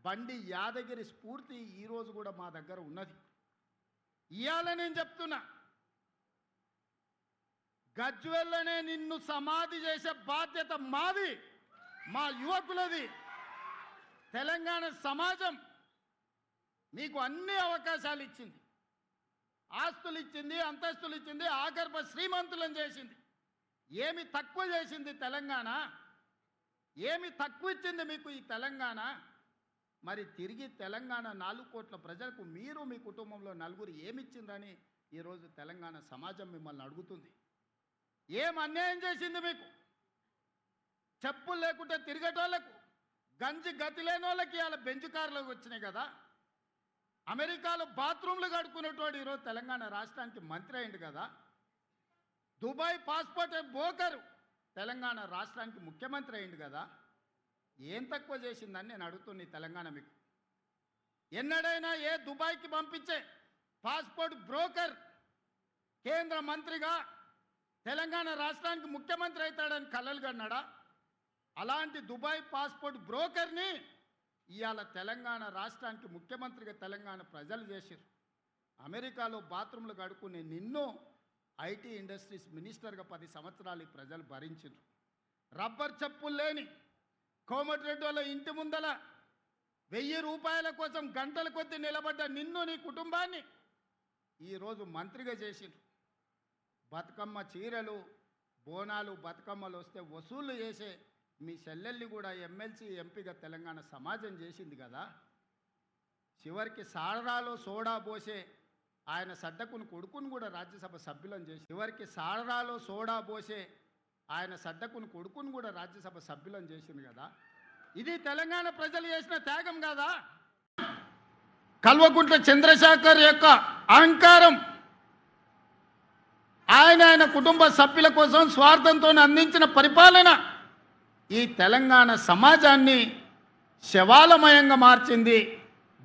బండి యాదగిరి స్ఫూర్తి ఈరోజు కూడా మా దగ్గర ఉన్నది. ఇవాళ నేను చెప్తున్నా, గజ్వేల్లోనే నిన్ను సమాధి చేసే బాధ్యత మాది, మా యువకులది. తెలంగాణ సమాజం మీకు అన్ని అవకాశాలు ఇచ్చింది, ఆస్తులు ఇచ్చింది, అంతస్తులు ఇచ్చింది, ఆగర్భ శ్రీమంతులను చేసింది. ఏమి తక్కువ చేసింది తెలంగాణ? ఏమి తక్కువ ఇచ్చింది మీకు ఈ తెలంగాణ? మరి తిరిగి తెలంగాణ 4 కోట్ల ప్రజలకు మీరు మీ కుటుంబంలో నలుగురు ఏమిచ్చిందని ఈరోజు తెలంగాణ సమాజం మిమ్మల్ని అడుగుతుంది. ఏం అన్యాయం చేసింది మీకు? చెప్పులు లేకుంటే తిరిగేటోళ్లకు, గంజి గతి లేని వాళ్ళకి ఇలా బెంచ్ కార్లకు వచ్చినాయి కదా. అమెరికాలో బాత్రూంలు కడుక్కునేటోడు ఈరోజు తెలంగాణ రాష్ట్రానికి మంత్రి అయింది కదా. దుబాయ్ పాస్పోర్ట్ బోకరు తెలంగాణ రాష్ట్రానికి ముఖ్యమంత్రి అయింది కదా. ఏం తక్కువ చేసిందని నేను అడుగుతున్నా ఈ తెలంగాణ మీకు. ఎన్నడైనా ఏ దుబాయ్కి పంపించే పాస్పోర్ట్ బ్రోకర్ కేంద్ర మంత్రిగా తెలంగాణ రాష్ట్రానికి ముఖ్యమంత్రి అవుతాడని కలలు కన్నాడా? అలాంటి దుబాయ్ పాస్పోర్ట్ బ్రోకర్ని ఇవాళ తెలంగాణ రాష్ట్రానికి ముఖ్యమంత్రిగా తెలంగాణ ప్రజలు చేశారు. అమెరికాలో బాత్రూంలు కడుక్కునే నిన్ను ఐటీ ఇండస్ట్రీస్ మినిస్టర్గా 10 సంవత్సరాలు ఈ ప్రజలు భరించారు. రబ్బర్ చెప్పులు లేని కోమటిరెడ్డి వాళ్ళ ఇంటి ముందల 1000 రూపాయల కోసం గంటల కొద్దీ నిలబడ్డ నిన్ను, నీ కుటుంబాన్ని ఈరోజు మంత్రిగా చేసిండ్రు. బతుకమ్మ చీరలు, బోనాలు, బతుకమ్మలు వస్తే వసూళ్లు చేసే మీ చెల్లెల్ని కూడా ఎమ్మెల్సీ, ఎంపీగా తెలంగాణ సమాజం చేసింది కదా. చివరికి సాడరాలో సోడా పోసే ఆయన సడ్డకుని కొడుకుని కూడా రాజ్యసభ సభ్యులను చేసి, చివరికి సాడరాలో సోడా పోసే ఆయన సడ్డకుని కొడుకుని కూడా రాజ్యసభ సభ్యులను చేసింది కదా. ఇది తెలంగాణ ప్రజలు చేసిన త్యాగం కాదా? కల్వకుంట్ల చంద్రశేఖర్ యొక్క అహంకారం, ఆయన కుటుంబ సభ్యుల కోసం స్వార్థంతో అందించిన పరిపాలన ఈ తెలంగాణ సమాజాన్ని శవాలమయంగా మార్చింది,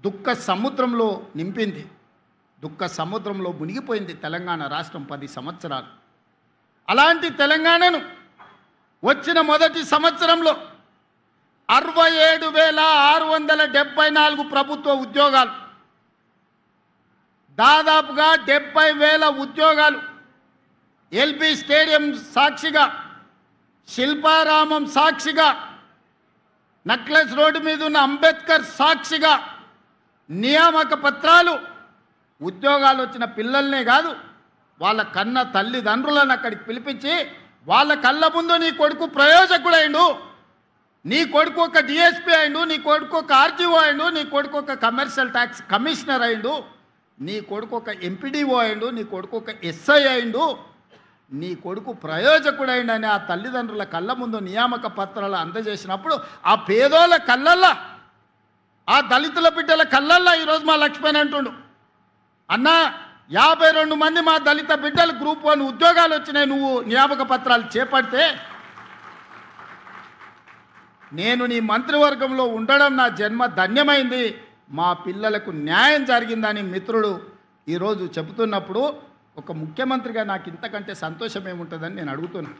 దుఃఖ సముద్రంలో నింపింది. దుఃఖ సముద్రంలో మునిగిపోయింది తెలంగాణ రాష్ట్రం 10 సంవత్సరాలు. అలాంటి తెలంగాణను వచ్చిన మొదటి సంవత్సరంలో 67,674 ప్రభుత్వ ఉద్యోగాలు, దాదాపుగా 70,000 ఉద్యోగాలు ఎల్బీ స్టేడియం సాక్షిగా, శిల్పారామం సాక్షిగా, నక్లెస్ రోడ్డు మీద ఉన్న అంబేద్కర్ సాక్షిగా నియామక పత్రాలు, ఉద్యోగాలు వచ్చిన పిల్లల్నే కాదు వాళ్ళ కన్న తల్లిదండ్రులను అక్కడికి పిలిపించి వాళ్ళ కళ్ళ ముందు నీ కొడుకు ప్రయోజకుడైండు, నీ కొడుకు ఒక డిఎస్పీ అయిండు, నీ కొడుకు ఒక ఆర్జీఓ అయిండు, నీ కొడుకు ఒక కమర్షియల్ ట్యాక్స్ కమిషనర్ అయిండు, నీ కొడుకు ఒక ఎంపీడీఓ అయిండు, నీ కొడుకు ఒక ఎస్ఐ అయిండు, నీ కొడుకు ప్రయోజకుడైండని ఆ తల్లిదండ్రుల కళ్ళ ముందు నియామక పత్రాలు అందజేసినప్పుడు ఆ పేదోళ్ళ కళ్ళల్లా, ఆ దళితుల బిడ్డల కళ్ళల్లా ఈరోజు మా లక్ష్మణ్ అంటుండు, అన్నా 52 మంది మా దళిత బిడ్డలు గ్రూప్ 1 ఉద్యోగాలు వచ్చినాయి, నువ్వు నియామక పత్రాలు చేపడితే నేను నీ మంత్రివర్గంలో ఉండడం నా జన్మ ధన్యమైంది, మా పిల్లలకు న్యాయం జరిగిందని మిత్రుడు ఈరోజు చెబుతున్నప్పుడు ఒక ముఖ్యమంత్రిగా నాకు ఇంతకంటే సంతోషం ఏముంటుందని నేను అడుగుతున్నాను.